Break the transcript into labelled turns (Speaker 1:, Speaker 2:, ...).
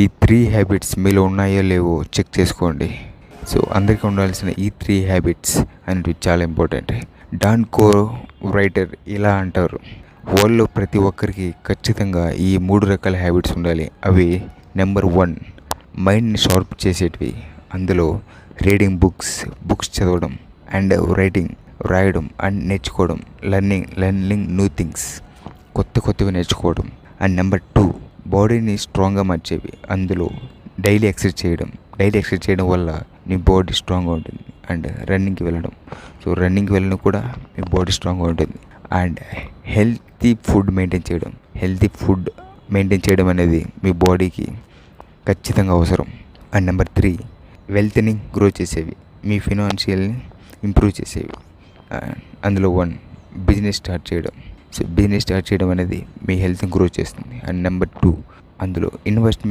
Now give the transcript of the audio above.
Speaker 1: ఈ 3 హ్యాబిట్స్ మీలో ఉన్నాయో లేవో చెక్ చేసుకోండి. సో అందరికీ ఉండాల్సిన ఈ 3 హ్యాబిట్స్ అనేవి చాలా ఇంపార్టెంట్. డాన్ కో రైటర్ ఇలా అంటారు, వరల్డ్లో ప్రతి ఒక్కరికి ఖచ్చితంగా ఈ 3 రకాల హ్యాబిట్స్ ఉండాలి. అవి నెంబర్ 1, మైండ్ని షార్ప్ చేసేటివి. అందులో రీడింగ్ బుక్స్ చదవడం, అండ్ రాయడం అండ్ నేర్చుకోవడం, లెర్నింగ్ న్యూ థింగ్స్, కొత్తవి నేర్చుకోవడం. అండ్ నెంబర్ 2, బాడీని స్ట్రాంగ్గా మార్చేవి. అందులో డైలీ ఎక్సర్సైజ్ చేయడం వల్ల మీ బాడీ స్ట్రాంగ్గా ఉంటుంది. అండ్ రన్నింగ్కి వెళ్ళడం, సో రన్నింగ్కి వెళ్ళడం కూడా మీ బాడీ స్ట్రాంగ్గా ఉంటుంది. అండ్ హెల్తీ ఫుడ్ మెయింటైన్ చేయడం అనేది మీ బాడీకి ఖచ్చితంగా అవసరం. అండ్ నెంబర్ 3, వెల్త్ని గ్రో చేసేవి, మీ ఫినాన్షియల్ని ఇంప్రూవ్ చేసేవి. అందులో 1, బిజినెస్ స్టార్ట్ చేయడం. సో బిజినెస్ స్టార్ట్ చేయడం అనేది మీ హెల్త్ని గ్రో చేస్తుంది. అండ్ నెంబర్ 2, అందులో ఇన్వెస్ట్మెంట్